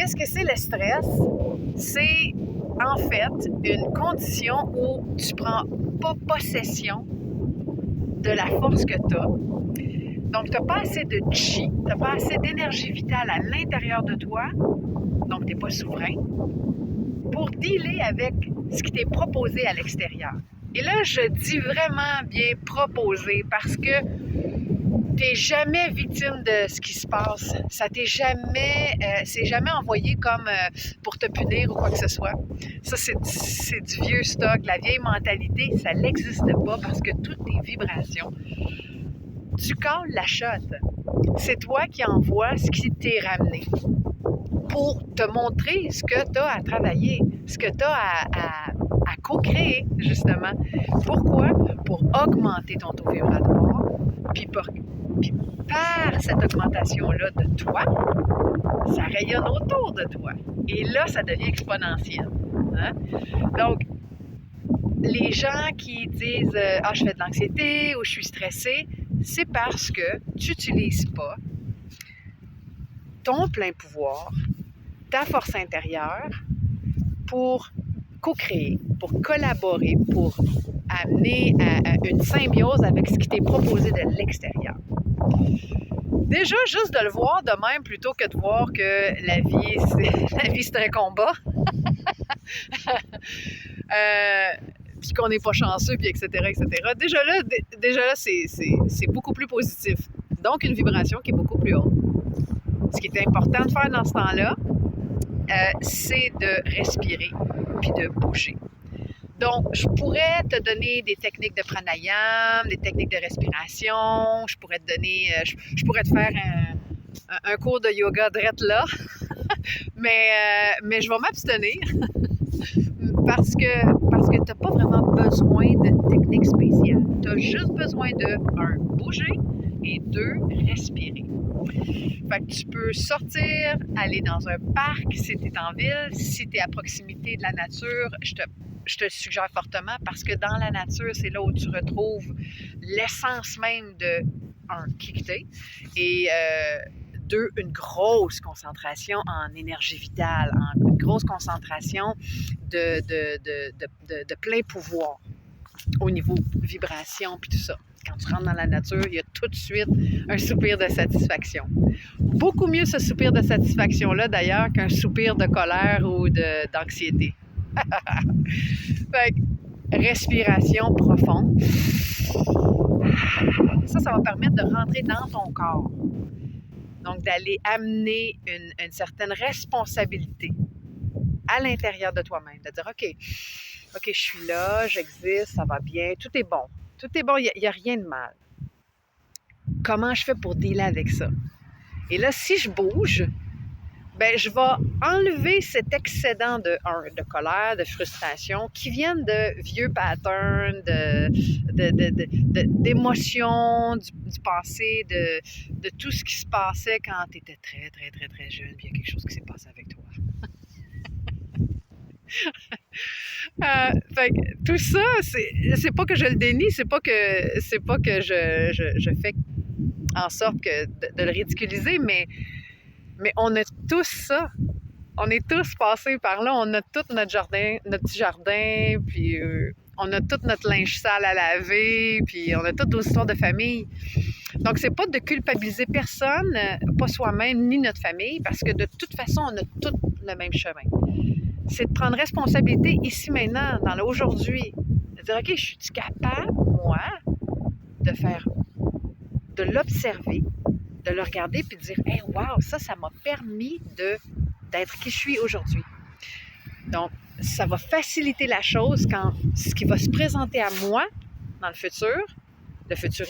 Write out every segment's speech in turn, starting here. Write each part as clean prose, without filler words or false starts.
Qu'est-ce que c'est le stress? C'est en fait une condition où tu prends pas possession de la force que tu as. Donc, tu n'as pas assez de chi, tu n'as pas assez d'énergie vitale à l'intérieur de toi, donc tu n'es pas souverain, pour dealer avec ce qui t'est proposé à l'extérieur. Et là, je dis vraiment bien proposé parce que tu n'es jamais victime de ce qui se passe. Ça t'est jamais, c'est jamais envoyé comme pour te punir ou quoi que ce soit. Ça, c'est du vieux stock. La vieille mentalité, ça n'existe pas parce que toutes tes vibrations, tu calmes la shot. C'est toi qui envoies ce qui t'est ramené pour te montrer ce que tu as à travailler, ce que tu as à co-créer, justement. Pourquoi? Pour augmenter ton taux vibratoire, puis par cette augmentation-là de toi, ça rayonne autour de toi. Et là, ça devient exponentiel. Hein? Donc, les gens qui disent « Ah, je fais de l'anxiété » ou « Je suis stressé », c'est parce que tu n'utilises pas ton plein pouvoir, ta force intérieure pour co-créer, pour collaborer, pour amener à une symbiose avec ce qui t'est proposé de l'extérieur. Déjà, juste de le voir de même plutôt que de voir que la vie, c'est un combat. Puis qu'on n'est pas chanceux, puis etc., etc. Déjà là c'est beaucoup plus positif. Donc, une vibration qui est beaucoup plus haute. Ce qui est important de faire dans ce temps-là, c'est de respirer puis de bouger. Donc, je pourrais te donner des techniques de pranayama, des techniques de respiration, je pourrais te donner, je pourrais te faire un cours de yoga drette là, mais je vais m'abstenir parce que tu n'as pas vraiment besoin de techniques spéciales. Tu as juste besoin de, 1, bouger et 2, respirer. Fait que tu peux sortir, aller dans un parc si tu es en ville, si tu es à proximité de la nature, je te le suggère fortement parce que dans la nature, c'est là où tu retrouves l'essence même de, 1, qui que t'es, et 2, une grosse concentration en énergie vitale, une grosse concentration de plein pouvoir au niveau vibration puis tout ça. Quand tu rentres dans la nature, il y a tout de suite un soupir de satisfaction. Beaucoup mieux ce soupir de satisfaction-là, d'ailleurs, qu'un soupir de colère ou d'anxiété. Fait que, respiration profonde. Ça va permettre de rentrer dans ton corps. Donc, d'aller amener une certaine responsabilité à l'intérieur de toi-même. De dire, OK, je suis là, j'existe, ça va bien, tout est bon. Tout est bon, il n'y a rien de mal. Comment je fais pour dealer avec ça? Et là, si je bouge, ben, je vais enlever cet excédent de colère, de frustration qui viennent de vieux patterns, d'émotions, du passé, de tout ce qui se passait quand tu étais très, très, très, très jeune, puis il y a quelque chose qui s'est passé avec toi. Fait que tout ça, c'est pas que je le dénie, c'est pas que je fais en sorte de le ridiculiser, mais on a tous ça. On est tous passés par là. On a tout notre jardin, notre petit jardin, puis on a tout notre linge sale à laver, puis on a toutes nos histoires de famille. Donc, c'est pas de culpabiliser personne, pas soi-même, ni notre famille, parce que de toute façon, on a tous le même chemin. C'est de prendre responsabilité ici, maintenant, dans l'aujourd'hui. De dire, OK, je suis capable, moi, de l'observer, de le regarder puis de dire, hey, wow, ça m'a permis d'être qui je suis aujourd'hui. Donc, ça va faciliter la chose quand ce qui va se présenter à moi dans le futur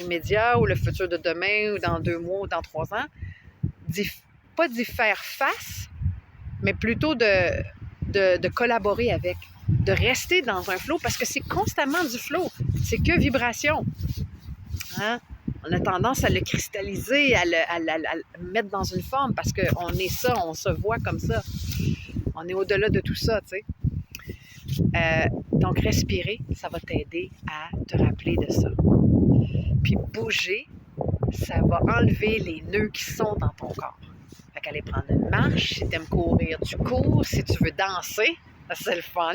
immédiat ou le futur de demain ou dans 2 mois ou dans 3 ans, pas d'y faire face, mais plutôt de collaborer avec, de rester dans un flow parce que c'est constamment du flow, c'est que vibration. Hein? On a tendance à le cristalliser, à le mettre dans une forme parce qu'on est ça, on se voit comme ça. On est au-delà de tout ça, tu sais. Donc, respirer, ça va t'aider à te rappeler de ça. Puis bouger, ça va enlever les nœuds qui sont dans ton corps. Fait qu'aller prendre une marche, si tu aimes courir, tu cours. Si tu veux danser, c'est le fun.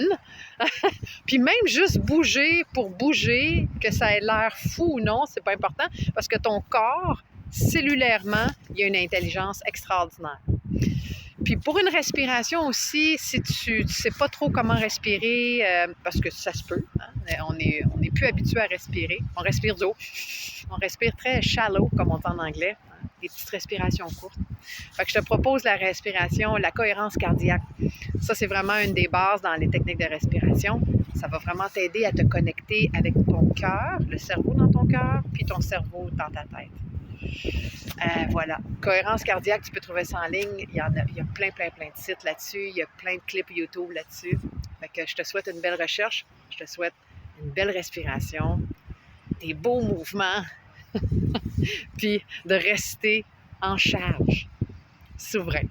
Puis même juste bouger pour bouger, que ça ait l'air fou ou non, c'est pas important parce que ton corps, cellulairement, il y a une intelligence extraordinaire. Puis pour une respiration aussi, si tu ne sais pas trop comment respirer, parce que ça se peut, hein, on n'est plus habitué à respirer. On respire d'eau. On respire très shallow, comme on dit en anglais. Des petites respirations courtes. Fait que je te propose la respiration, la cohérence cardiaque. Ça, c'est vraiment une des bases dans les techniques de respiration. Ça va vraiment t'aider à te connecter avec ton cœur, le cerveau dans ton cœur, puis ton cerveau dans ta tête. Voilà. Cohérence cardiaque, tu peux trouver ça en ligne. Il y a plein de sites là-dessus. Il y a plein de clips YouTube là-dessus. Fait que je te souhaite une belle recherche. Je te souhaite une belle respiration, des beaux mouvements, puis de rester en charge, souverain.